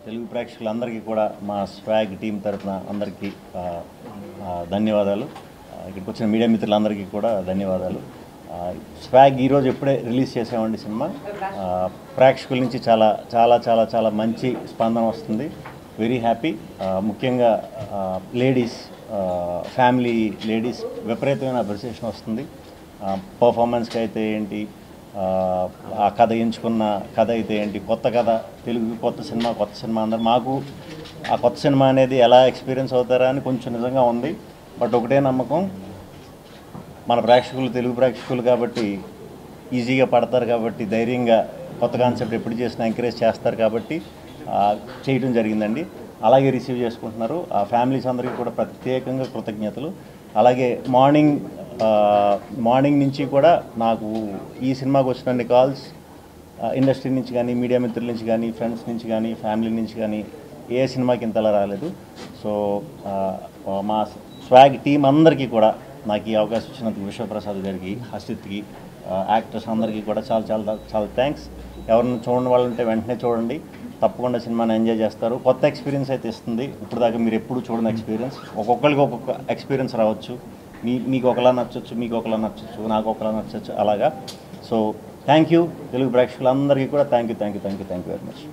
తెలుగు ప్రేక్షకులందరికీ కూడా మా స్వాగ్ టీం తరఫున అందరికీ ధన్యవాదాలు. ఇక్కడికి వచ్చిన మీడియా మిత్రులందరికీ కూడా ధన్యవాదాలు. స్వాగ్ ఈరోజు ఎప్పుడే రిలీజ్ చేసామండి సినిమా. ప్రేక్షకుల నుంచి చాలా చాలా చాలా చాలా మంచి స్పందన వస్తుంది. Very happy. ముఖ్యంగా లేడీస్, ఫ్యామిలీ లేడీస్ విపరీతమైన అప్రిసియేషన్ వస్తుంది. పర్ఫార్మెన్స్కి అయితే ఏంటి, ఆ కథ ఎంచుకున్న కథ అయితే ఏంటి, కొత్త కథ, తెలుగు కొత్త సినిమా అందరు మాకు ఆ కొత్త సినిమా అనేది ఎలా ఎక్స్పీరియన్స్ అవుతారా అని కొంచెం నిజంగా ఉంది. బట్ ఒకటే నమ్మకం, మన ప్రేక్షకులు తెలుగు ప్రేక్షకులు కాబట్టి ఈజీగా పడతారు, కాబట్టి ధైర్యంగా కొత్త కాన్సెప్ట్ ఎప్పుడు చేసినా ఎంకరేజ్ చేస్తారు కాబట్టి చేయడం జరిగిందండి. అలాగే రిసీవ్ చేసుకుంటున్నారు. ఆ ఫ్యామిలీస్ అందరికీ కూడా ప్రత్యేకంగా కృతజ్ఞతలు. అలాగే మార్నింగ్ నుంచి కూడా నాకు ఈ సినిమాకి వచ్చిన కాల్స్ ఇండస్ట్రీ నుంచి కానీ, మీడియా మిత్రుల నుంచి కానీ, ఫ్రెండ్స్ నుంచి కానీ, ఫ్యామిలీ నుంచి కానీ ఏ సినిమాకి ఇంతలా రాలేదు. సో మా స్వాగ్ టీం అందరికీ కూడా నాకు ఈ అవకాశం ఇచ్చినందుకు విశ్వప్రసాద్ గారికి, హసిత్కి, యాక్టర్స్ అందరికీ కూడా చాలా చాలా చాలా థ్యాంక్స్. ఎవరిని చూడని వాళ్ళు ఉంటే వెంటనే చూడండి, తప్పకుండా సినిమాని ఎంజాయ్ చేస్తారు. కొత్త ఎక్స్పీరియన్స్ అయితే ఇస్తుంది. ఇప్పుడు దాకా మీరు ఎప్పుడు చూడని ఎక్స్పీరియన్స్. ఒక్కొక్కరికి ఒక్కొక్క ఎక్స్పీరియన్స్ రావచ్చు. మీకు ఒకలా నచ్చచ్చు, మీకు ఒకలా నచ్చచ్చు, నాకు ఒకలా నచ్చచ్చు, అలాగా. సో థ్యాంక్ యూ తెలుగు ప్రేక్షకులందరికీ కూడా థ్యాంక్ యూ వెరీ మచ్.